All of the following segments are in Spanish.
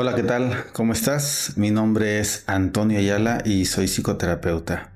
Hola, ¿qué tal? ¿Cómo estás? Mi nombre es Antonio Ayala y soy psicoterapeuta.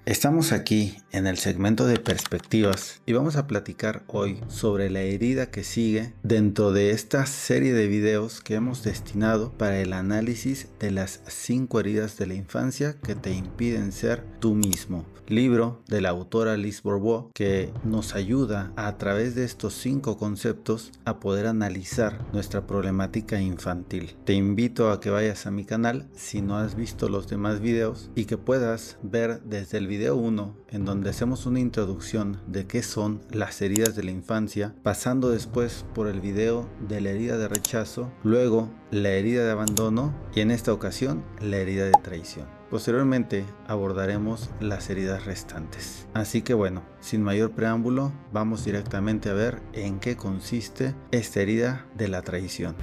Estamos aquí en el segmento de perspectivas y vamos a platicar hoy sobre la herida que sigue dentro de esta serie de videos que hemos destinado para el análisis de las 5 heridas de la infancia que te impiden ser tú mismo. Libro de la autora Lise Bourbeau que nos ayuda a través de estos 5 conceptos a poder analizar nuestra problemática infantil. Te invito a que vayas a mi canal si no has visto los demás videos y que puedas ver desde el video 1 en donde hacemos una introducción de qué son las heridas de la infancia, pasando después por el video de la herida de rechazo, luego la herida de abandono y en esta ocasión la herida de traición. Posteriormente abordaremos las heridas restantes. Así que bueno, sin mayor preámbulo, vamos directamente a ver en qué consiste esta herida de la traición.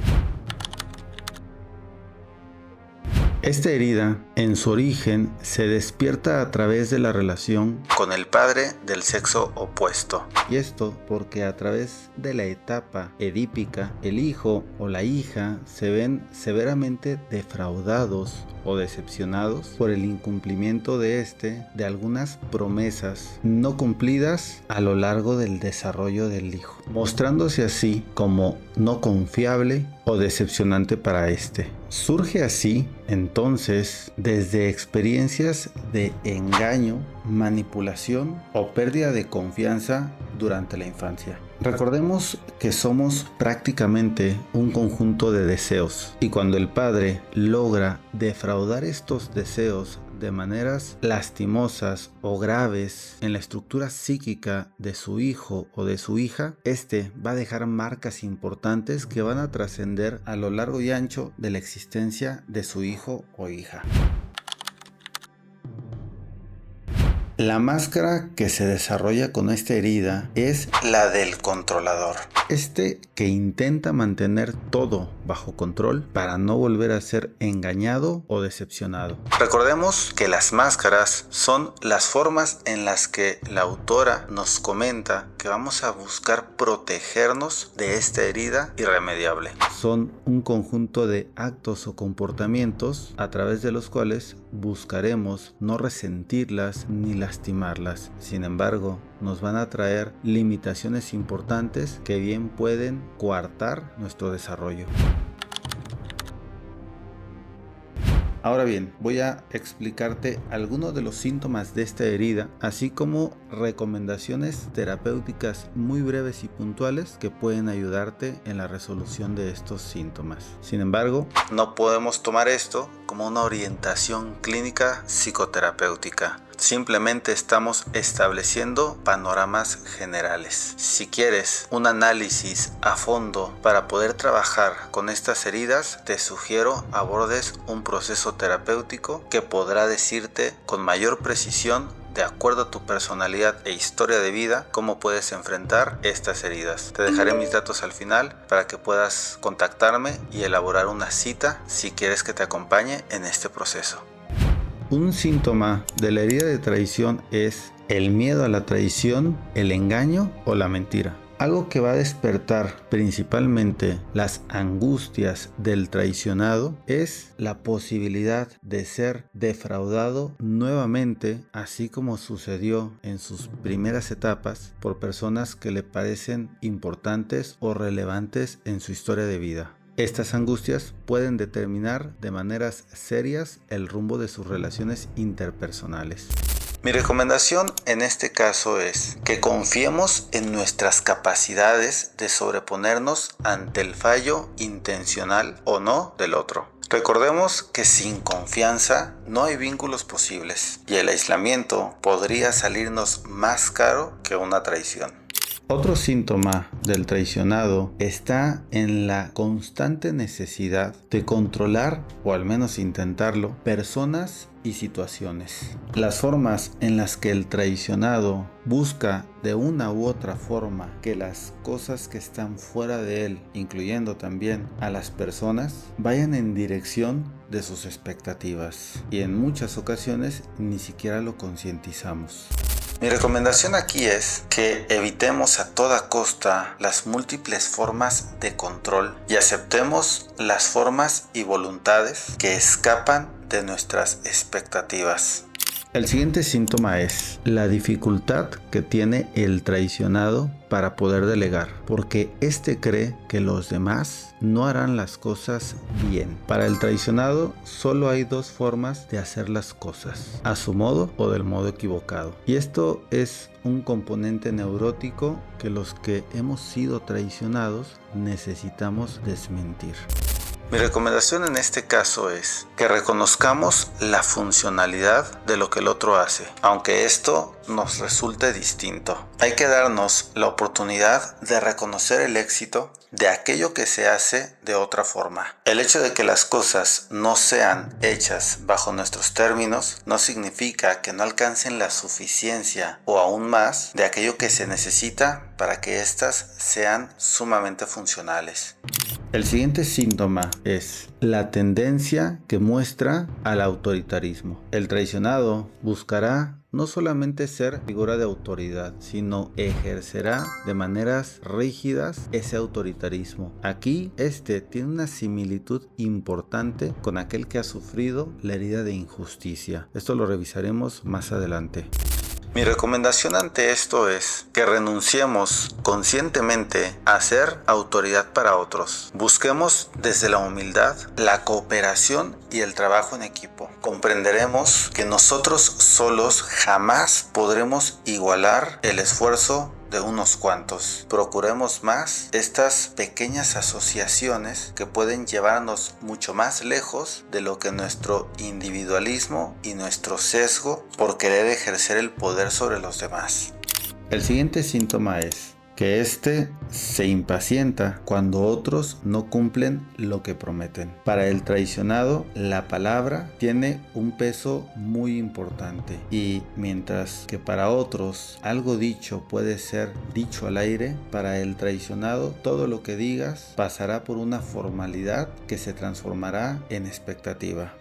Esta herida, en su origen, se despierta a través de la relación con el padre del sexo opuesto. Y esto porque a través de la etapa edípica, el hijo o la hija se ven severamente defraudados o decepcionados por el incumplimiento de algunas promesas no cumplidas a lo largo del desarrollo del hijo, mostrándose así como no confiable o decepcionante para este. Surge así, entonces, desde experiencias de engaño, manipulación o pérdida de confianza durante la infancia. Recordemos que somos prácticamente un conjunto de deseos y cuando el padre logra defraudar estos deseos de maneras lastimosas o graves en la estructura psíquica de su hijo o de su hija, este va a dejar marcas importantes que van a trascender a lo largo y ancho de la existencia de su hijo o hija. La máscara que se desarrolla con esta herida es la del controlador. Este que intenta mantener todo bajo control para no volver a ser engañado o decepcionado. Recordemos que las máscaras son las formas en las que la autora nos comenta que vamos a buscar protegernos de esta herida irremediable. Son un conjunto de actos o comportamientos a través de los cuales buscaremos no resentirlas ni lastimarlas. Sin embargo, nos van a traer limitaciones importantes que bien pueden coartar nuestro desarrollo. Ahora bien, voy a explicarte algunos de los síntomas de esta herida, así como recomendaciones terapéuticas muy breves y puntuales que pueden ayudarte en la resolución de estos síntomas. Sin embargo, no podemos tomar esto como una orientación clínica psicoterapéutica. Simplemente estamos estableciendo panoramas generales. Si quieres un análisis a fondo para poder trabajar con estas heridas, te sugiero abordes un proceso terapéutico que podrá decirte con mayor precisión, de acuerdo a tu personalidad e historia de vida, cómo puedes enfrentar estas heridas. Te dejaré mis datos al final para que puedas contactarme y elaborar una cita si quieres que te acompañe en este proceso. Un síntoma de la herida de traición es el miedo a la traición, el engaño o la mentira. Algo que va a despertar principalmente las angustias del traicionado es la posibilidad de ser defraudado nuevamente, así como sucedió en sus primeras etapas, por personas que le parecen importantes o relevantes en su historia de vida. Estas angustias pueden determinar de maneras serias el rumbo de sus relaciones interpersonales. Mi recomendación en este caso es que confiemos en nuestras capacidades de sobreponernos ante el fallo intencional o no del otro. Recordemos que sin confianza no hay vínculos posibles y el aislamiento podría salirnos más caro que una traición. Otro síntoma del traicionado está en la constante necesidad de controlar, o al menos intentarlo, personas y situaciones. Las formas en las que el traicionado busca de una u otra forma que las cosas que están fuera de él, incluyendo también a las personas, vayan en dirección de sus expectativas. Y en muchas ocasiones ni siquiera lo concientizamos. Mi recomendación aquí es que evitemos a toda costa las múltiples formas de control y aceptemos las formas y voluntades que escapan de nuestras expectativas. El siguiente síntoma es la dificultad que tiene el traicionado para poder delegar, porque éste cree que los demás no harán las cosas bien. Para el traicionado solo hay dos formas de hacer las cosas, a su modo o del modo equivocado. Y esto es un componente neurótico que los que hemos sido traicionados necesitamos desmentir. Mi recomendación en este caso es que reconozcamos la funcionalidad de lo que el otro hace, aunque esto nos resulte distinto. Hay que darnos la oportunidad de reconocer el éxito de aquello que se hace de otra forma. El hecho de que las cosas no sean hechas bajo nuestros términos no significa que no alcancen la suficiencia o aún más de aquello que se necesita para que éstas sean sumamente funcionales. El siguiente síntoma es la tendencia que muestra al autoritarismo. El traicionado buscará no solamente ser figura de autoridad, sino ejercerá de maneras rígidas ese autoritarismo. Aquí este tiene una similitud importante con aquel que ha sufrido la herida de injusticia. Esto lo revisaremos más adelante. Mi recomendación ante esto es que renunciemos conscientemente a ser autoridad para otros. Busquemos desde la humildad, la cooperación y el trabajo en equipo. Comprenderemos que nosotros solos jamás podremos igualar el esfuerzo de unos cuantos. Procuremos más estas pequeñas asociaciones que pueden llevarnos mucho más lejos de lo que nuestro individualismo y nuestro sesgo por querer ejercer el poder sobre los demás. El siguiente síntoma es que éste se impacienta cuando otros no cumplen lo que prometen. Para el traicionado, la palabra tiene un peso muy importante y mientras que para otros algo dicho puede ser dicho al aire, para el traicionado todo lo que digas pasará por una formalidad que se transformará en expectativa.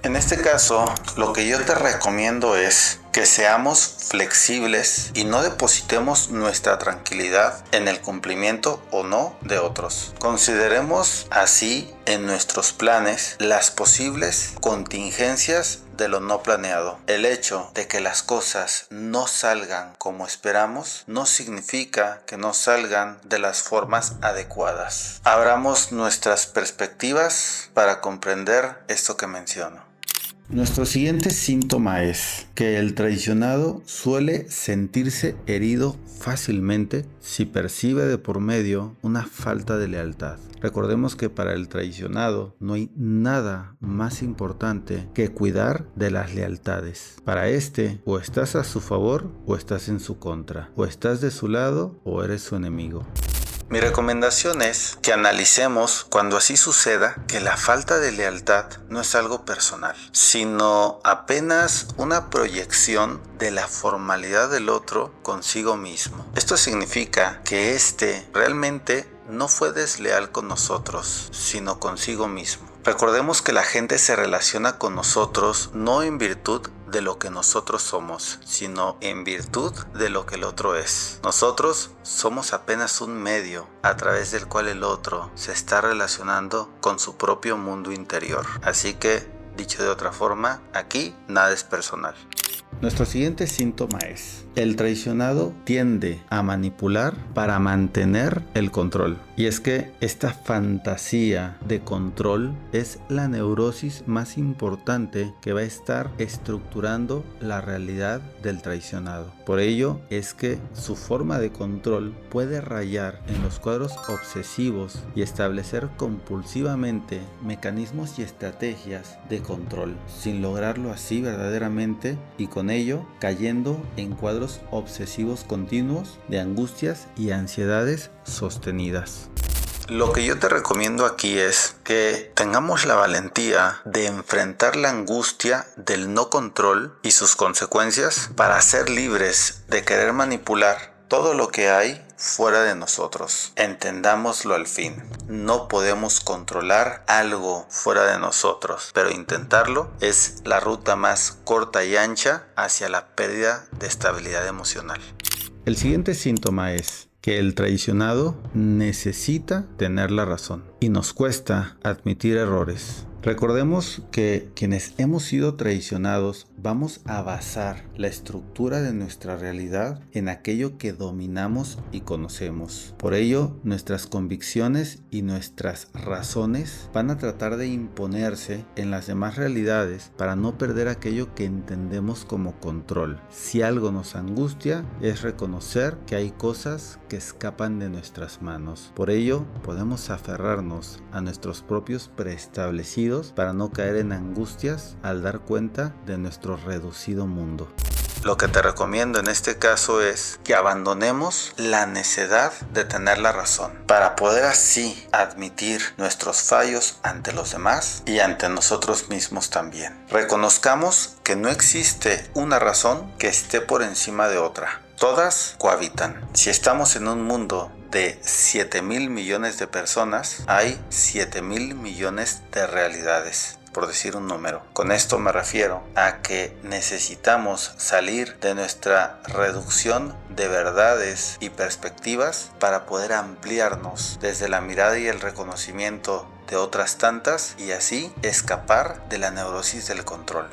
En este caso, lo que yo te recomiendo es que seamos flexibles y no depositemos nuestra tranquilidad en el cumplimiento o no de otros. Consideremos así en nuestros planes las posibles contingencias de lo no planeado. El hecho de que las cosas no salgan como esperamos no significa que no salgan de las formas adecuadas. Abramos nuestras perspectivas para comprender esto que menciono. Nuestro siguiente síntoma es que el traicionado suele sentirse herido fácilmente si percibe de por medio una falta de lealtad. Recordemos que para el traicionado no hay nada más importante que cuidar de las lealtades. Para este, o estás a su favor o estás en su contra, o estás de su lado o eres su enemigo. Mi recomendación es que analicemos cuando así suceda que la falta de lealtad no es algo personal, sino apenas una proyección de la formalidad del otro consigo mismo. Esto significa que éste realmente no fue desleal con nosotros, sino consigo mismo. Recordemos que la gente se relaciona con nosotros no en virtud de lo que nosotros somos, sino en virtud de lo que el otro es. Nosotros somos apenas un medio a través del cual el otro se está relacionando con su propio mundo interior. Así que, dicho de otra forma, aquí nada es personal. Nuestro siguiente síntoma es: el traicionado tiende a manipular para mantener el control. Y es que esta fantasía de control es la neurosis más importante que va a estar estructurando la realidad del traicionado. Por ello es que su forma de control puede rayar en los cuadros obsesivos y establecer compulsivamente mecanismos y estrategias de control, sin lograrlo así verdaderamente, y con ello cayendo en cuadros obsesivos continuos de angustias y ansiedades sostenidas. Lo que yo te recomiendo aquí es que tengamos la valentía de enfrentar la angustia del no control y sus consecuencias para ser libres de querer manipular todo lo que hay fuera de nosotros. Entendámoslo al fin. No podemos controlar algo fuera de nosotros, pero intentarlo es la ruta más corta y ancha hacia la pérdida de estabilidad emocional. El siguiente síntoma es que el traicionado necesita tener la razón y nos cuesta admitir errores. Recordemos que quienes hemos sido traicionados vamos a basar la estructura de nuestra realidad en aquello que dominamos y conocemos. Por ello, nuestras convicciones y nuestras razones van a tratar de imponerse en las demás realidades para no perder aquello que entendemos como control. Si algo nos angustia, es reconocer que hay cosas que escapan de nuestras manos. Por ello, podemos aferrarnos a nuestros propios preestablecidos para no caer en angustias al dar cuenta de nuestro reducido mundo. Lo que te recomiendo en este caso es que abandonemos la necedad de tener la razón para poder así admitir nuestros fallos ante los demás y ante nosotros mismos también. Reconozcamos que no existe una razón que esté por encima de otra. Todas cohabitan. Si estamos en un mundo de 7,000 millones de personas, hay 7,000 millones de realidades, por decir un número. Con esto me refiero a que necesitamos salir de nuestra reducción de verdades y perspectivas para poder ampliarnos desde la mirada y el reconocimiento de otras tantas y así escapar de la neurosis del control.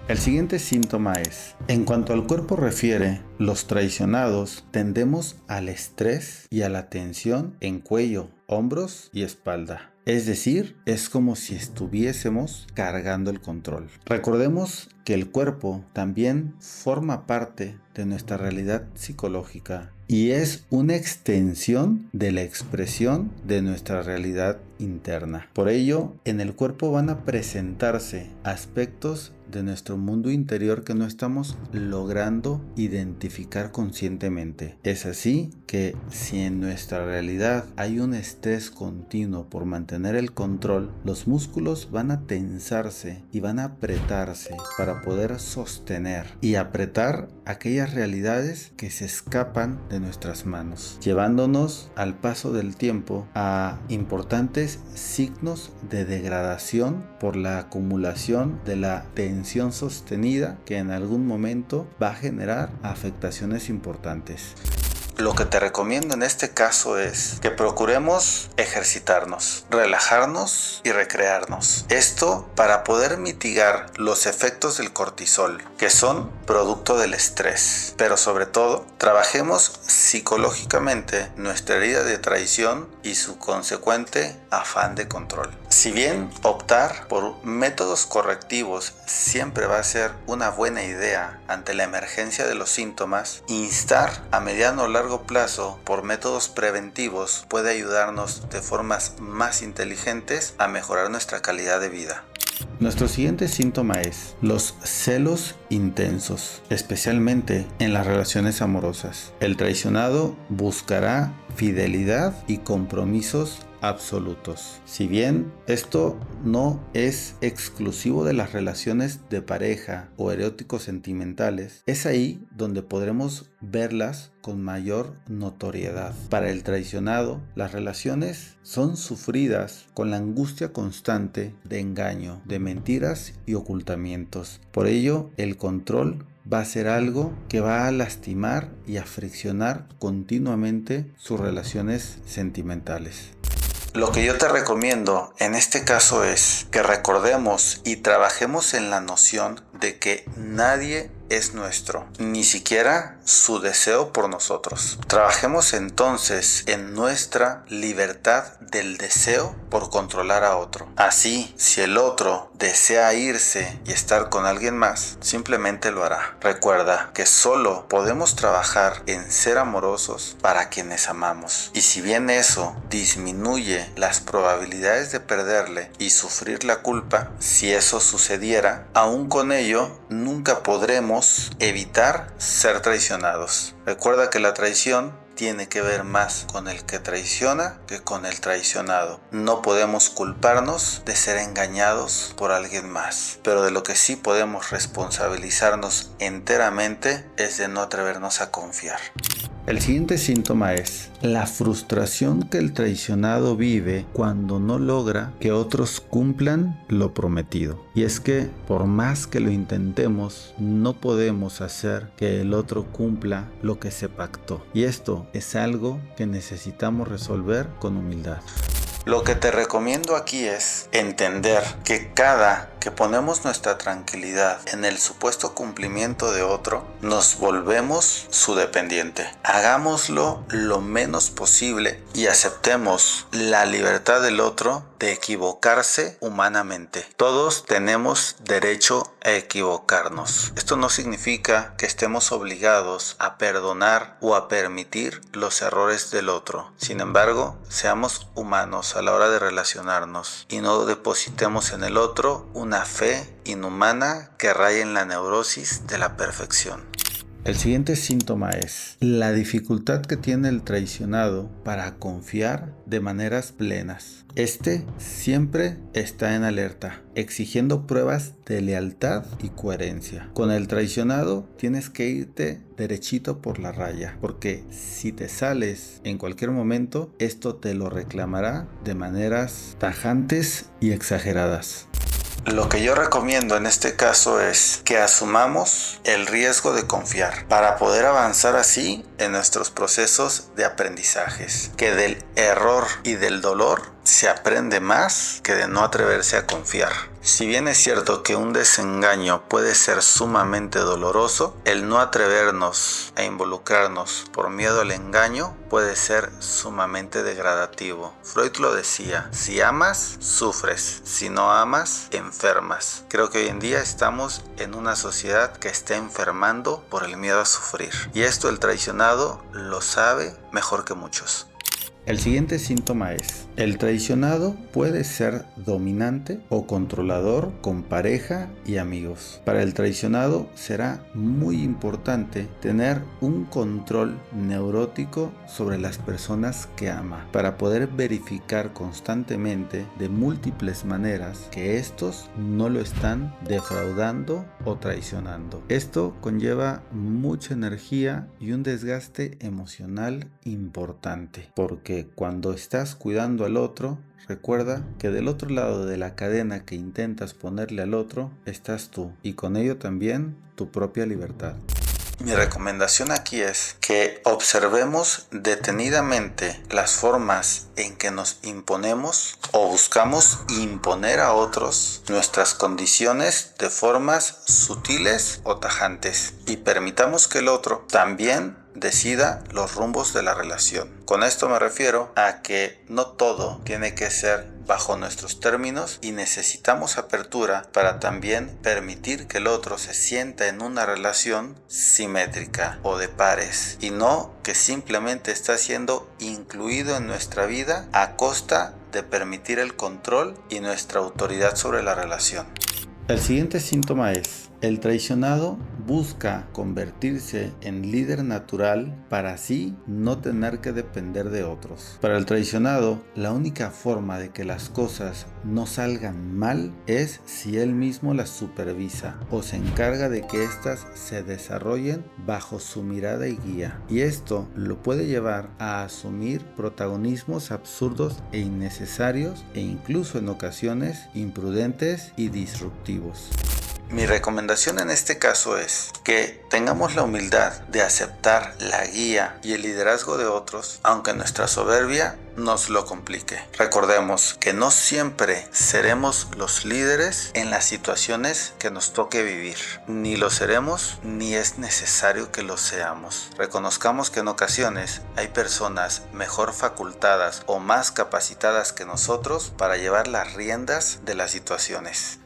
El siguiente síntoma es, en cuanto al cuerpo refiere, los traicionados tendemos al estrés y a la tensión en cuello, hombros y espalda. Es decir, es como si estuviésemos cargando el control. Recordemos que el cuerpo también forma parte de nuestra realidad psicológica y es una extensión de la expresión de nuestra realidad interna. Por ello, en el cuerpo van a presentarse aspectos de nuestro mundo interior que no estamos logrando identificar conscientemente. Es así que si en nuestra realidad hay un estrés continuo por mantener el control, los músculos van a tensarse y van a apretarse para poder sostener y apretar aquellas realidades que se escapan de nuestras manos, llevándonos al paso del tiempo a importantes signos de degradación por la acumulación de la tensión sostenida que en algún momento va a generar afectaciones importantes. Lo que te recomiendo en este caso es que procuremos ejercitarnos, relajarnos y recrearnos. Esto para poder mitigar los efectos del cortisol, que son producto del estrés. Pero sobre todo, trabajemos psicológicamente nuestra herida de traición y su consecuente afán de control. Si bien optar por métodos correctivos siempre va a ser una buena idea ante la emergencia de los síntomas, instar a mediano o largo plazo por métodos preventivos puede ayudarnos de formas más inteligentes a mejorar nuestra calidad de vida. Nuestro siguiente síntoma es los celos intensos, especialmente en las relaciones amorosas. El traicionado buscará fidelidad y compromisos absolutos. Si bien esto no es exclusivo de las relaciones de pareja o eróticos sentimentales, es ahí donde podremos verlas con mayor notoriedad. Para el traicionado, las relaciones son sufridas con la angustia constante de engaño, de mentiras y ocultamientos. Por ello, el control va a ser algo que va a lastimar y a friccionar continuamente sus relaciones sentimentales. Lo que yo te recomiendo en este caso es que recordemos y trabajemos en la noción de que nadie es nuestro, ni siquiera su deseo por nosotros. Trabajemos entonces en nuestra libertad del deseo por controlar a otro. Así, si el otro desea irse y estar con alguien más, simplemente lo hará. Recuerda que solo podemos trabajar en ser amorosos para quienes amamos. Y si bien eso disminuye las probabilidades de perderle y sufrir la culpa, si eso sucediera, aún con ello nunca podremos evitar ser traicionados. Recuerda que la traición tiene que ver más con el que traiciona que con el traicionado. No podemos culparnos de ser engañados por alguien más, pero de lo que sí podemos responsabilizarnos enteramente es de no atrevernos a confiar. El siguiente síntoma es la frustración que el traicionado vive cuando no logra que otros cumplan lo prometido. Y es que por más que lo intentemos, no podemos hacer que el otro cumpla lo que se pactó. Y esto es algo que necesitamos resolver con humildad. Lo que te recomiendo aquí es entender que cada que ponemos nuestra tranquilidad en el supuesto cumplimiento de otro, nos volvemos su dependiente. Hagámoslo lo menos posible y aceptemos la libertad del otro de equivocarse humanamente. Todos tenemos derecho a equivocarnos. Esto no significa que estemos obligados a perdonar o a permitir los errores del otro. Sin embargo, seamos humanos a la hora de relacionarnos y no depositemos en el otro una fe inhumana que raya en la neurosis de la perfección. El siguiente síntoma es la dificultad que tiene el traicionado para confiar de maneras plenas. Este siempre está en alerta, exigiendo pruebas de lealtad y coherencia. Con el traicionado tienes que irte derechito por la raya, porque si te sales en cualquier momento, esto te lo reclamará de maneras tajantes y exageradas. Lo que yo recomiendo en este caso es que asumamos el riesgo de confiar para poder avanzar así en nuestros procesos de aprendizajes. Que del error y del dolor se aprende más que de no atreverse a confiar. Si bien es cierto que un desengaño puede ser sumamente doloroso, el no atrevernos a involucrarnos por miedo al engaño puede ser sumamente degradativo. Freud lo decía, si amas, sufres, si no amas, enfermas. Creo que hoy en día estamos en una sociedad que está enfermando por el miedo a sufrir. Y esto el traicionado lo sabe mejor que muchos. El siguiente síntoma es, el traicionado puede ser dominante o controlador con pareja y amigos. Para el traicionado será muy importante tener un control neurótico sobre las personas que ama, para poder verificar constantemente de múltiples maneras que estos no lo están defraudando o traicionando. Esto conlleva mucha energía y un desgaste emocional importante, porque cuando estás cuidando al otro, recuerda que del otro lado de la cadena que intentas ponerle al otro, estás tú, y con ello también tu propia libertad. Mi recomendación aquí es que observemos detenidamente las formas en que nos imponemos o buscamos imponer a otros nuestras condiciones de formas sutiles o tajantes, y permitamos que el otro también decida los rumbos de la relación. Con esto me refiero a que no todo tiene que ser bajo nuestros términos y necesitamos apertura para también permitir que el otro se sienta en una relación simétrica o de pares, y no que simplemente está siendo incluido en nuestra vida a costa de permitir el control y nuestra autoridad sobre la relación. El siguiente síntoma es, el traicionado busca convertirse en líder natural para así no tener que depender de otros. Para el traicionado, la única forma de que las cosas no salgan mal es si él mismo las supervisa o se encarga de que éstas se desarrollen bajo su mirada y guía. Y esto lo puede llevar a asumir protagonismos absurdos e innecesarios, e incluso en ocasiones imprudentes y disruptivos. Mi recomendación en este caso es que tengamos la humildad de aceptar la guía y el liderazgo de otros, aunque nuestra soberbia nos lo complique. Recordemos que no siempre seremos los líderes en las situaciones que nos toque vivir. Ni lo seremos, ni es necesario que lo seamos. Reconozcamos que en ocasiones hay personas mejor facultadas o más capacitadas que nosotros para llevar las riendas de las situaciones.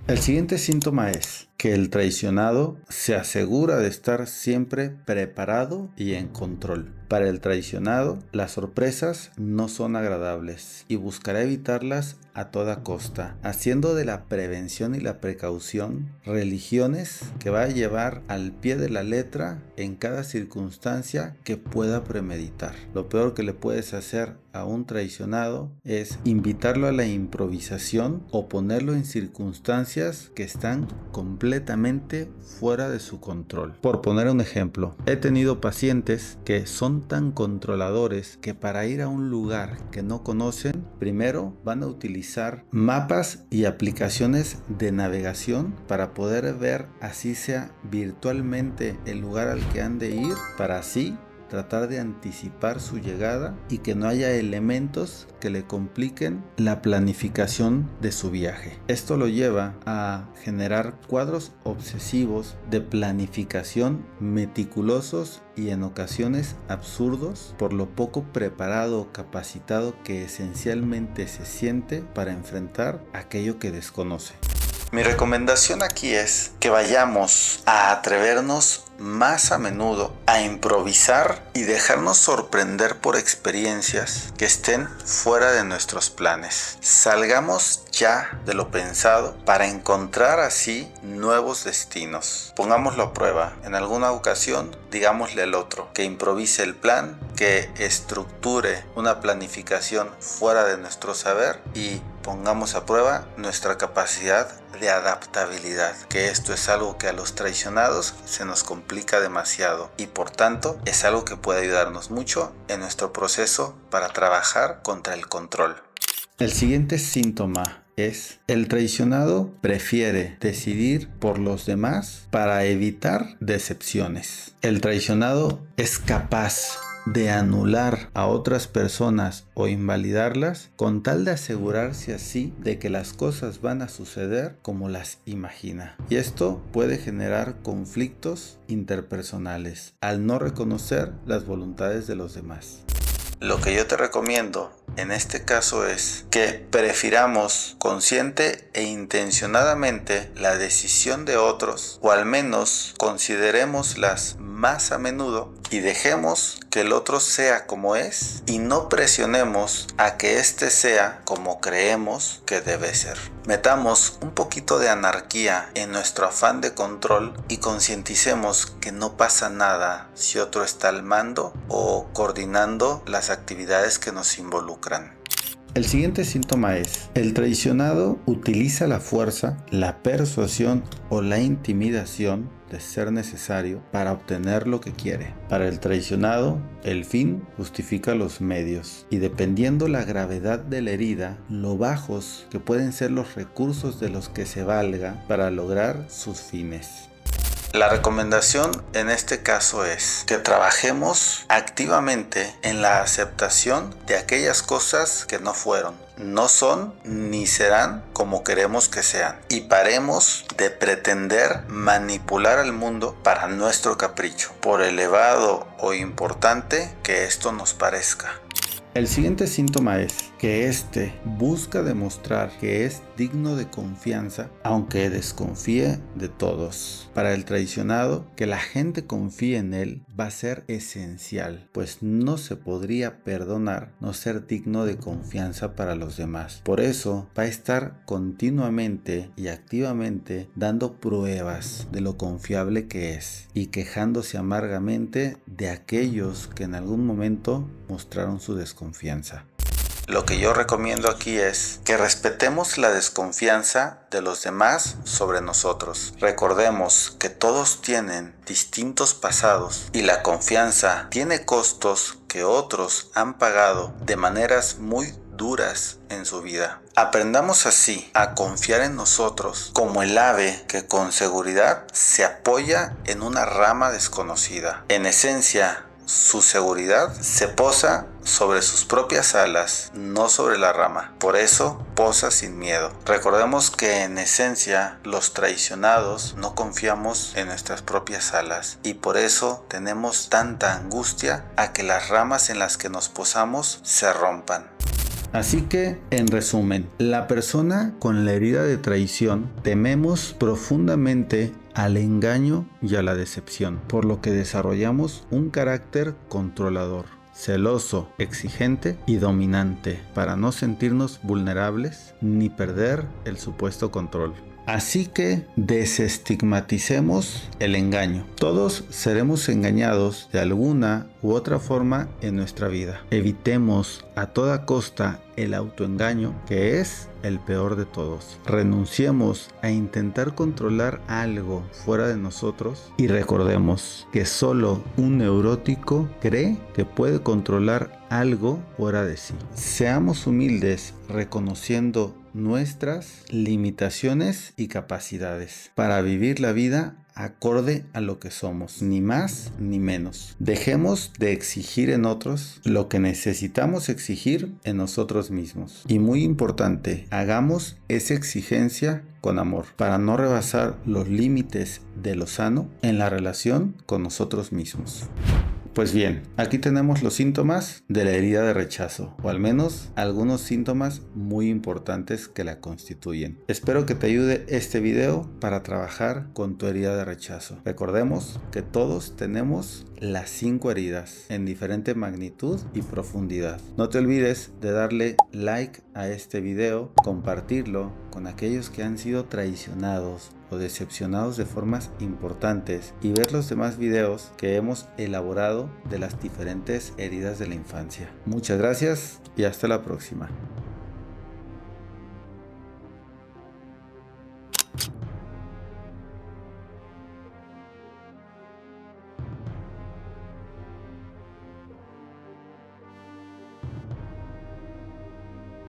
El siguiente síntoma es que el traicionado se asegura de estar siempre preparado y en control. Para el traicionado, las sorpresas no son agradables y buscará evitarlas a toda costa, haciendo de la prevención y la precaución religiones que va a llevar al pie de la letra en cada circunstancia que pueda premeditar. Lo peor que le puedes hacer a un traicionado es invitarlo a la improvisación o ponerlo en circunstancias que están completamente completamente fuera de su control. Por poner un ejemplo, he tenido pacientes que son tan controladores que para ir a un lugar que no conocen, primero van a utilizar mapas y aplicaciones de navegación para poder ver, así sea virtualmente, el lugar al que han de ir, para así tratar de anticipar su llegada y que no haya elementos que le compliquen la planificación de su viaje. Esto lo lleva a generar cuadros obsesivos de planificación meticulosos y en ocasiones absurdos por lo poco preparado o capacitado que esencialmente se siente para enfrentar aquello que desconoce. Mi recomendación aquí es que vayamos a atrevernos más a menudo a improvisar y dejarnos sorprender por experiencias que estén fuera de nuestros planes. Salgamos ya de lo pensado para encontrar así nuevos destinos. Pongámoslo a prueba. En alguna ocasión, digámosle al otro que improvise el plan, que estructure una planificación fuera de nuestro saber y pongamos a prueba nuestra capacidad de adaptabilidad, que esto es algo que a los traicionados se nos complica demasiado y por tanto es algo que puede ayudarnos mucho en nuestro proceso para trabajar contra el control. El siguiente síntoma es: el traicionado prefiere decidir por los demás para evitar decepciones. El traicionado es capaz de anular a otras personas o invalidarlas con tal de asegurarse así de que las cosas van a suceder como las imagina. Y esto puede generar conflictos interpersonales al no reconocer las voluntades de los demás. Lo que yo te recomiendo en este caso es que prefiramos consciente e intencionadamente la decisión de otros, o al menos considerémoslas más a menudo y dejemos que el otro sea como es y no presionemos a que éste sea como creemos que debe ser. Metamos un poquito de anarquía en nuestro afán de control y concienticemos que no pasa nada si otro está al mando o coordinando las actividades que nos involucran. El siguiente síntoma es: el traicionado utiliza la fuerza, la persuasión o la intimidación, de ser necesario, para obtener lo que quiere. Para el traicionado, el fin justifica los medios, y dependiendo la gravedad de la herida, lo bajos que pueden ser los recursos de los que se valga para lograr sus fines. La recomendación en este caso es que trabajemos activamente en la aceptación de aquellas cosas que no fueron, no son ni serán como queremos que sean, y paremos de pretender manipular al mundo para nuestro capricho, por elevado o importante que esto nos parezca. El siguiente síntoma es que éste busca demostrar que es digno de confianza, aunque desconfíe de todos. Para el traicionado, que la gente confíe en él va a ser esencial, pues no se podría perdonar no ser digno de confianza para los demás. Por eso va a estar continuamente y activamente dando pruebas de lo confiable que es y quejándose amargamente de aquellos que en algún momento mostraron su desconfianza. Lo que yo recomiendo aquí es que respetemos la desconfianza de los demás sobre nosotros. Recordemos que todos tienen distintos pasados y la confianza tiene costos que otros han pagado de maneras muy duras en su vida. Aprendamos así a confiar en nosotros como el ave que con seguridad se apoya en una rama desconocida. En esencia, su seguridad se posa sobre sus propias alas, no sobre la rama. Por eso posa sin miedo. Recordemos que en esencia los traicionados no confiamos en nuestras propias alas y por eso tenemos tanta angustia a que las ramas en las que nos posamos se rompan. Así que, en resumen, la persona con la herida de traición tememos profundamente al engaño y a la decepción, por lo que desarrollamos un carácter controlador, celoso, exigente y dominante, para no sentirnos vulnerables ni perder el supuesto control. Así que desestigmaticemos el engaño. Todos seremos engañados de alguna u otra forma en nuestra vida. Evitemos a toda costa el autoengaño, que es el peor de todos. Renunciemos a intentar controlar algo fuera de nosotros y recordemos que solo un neurótico cree que puede controlar algo fuera de sí. Seamos humildes reconociendo nuestras limitaciones y capacidades para vivir la vida acorde a lo que somos, ni más ni menos. Dejemos de exigir en otros lo que necesitamos exigir en nosotros mismos. Y muy importante, hagamos esa exigencia con amor para no rebasar los límites de lo sano en la relación con nosotros mismos. Pues bien, aquí tenemos los síntomas de la herida de rechazo, o al menos algunos síntomas muy importantes que la constituyen. Espero que te ayude este video para trabajar con tu herida de rechazo. Recordemos que todos tenemos las 5 heridas en diferente magnitud y profundidad. No te olvides de darle like a este video, compartirlo con aquellos que han sido traicionados o decepcionados de formas importantes y ver los demás videos que hemos elaborado de las diferentes heridas de la infancia. Muchas gracias y hasta la próxima.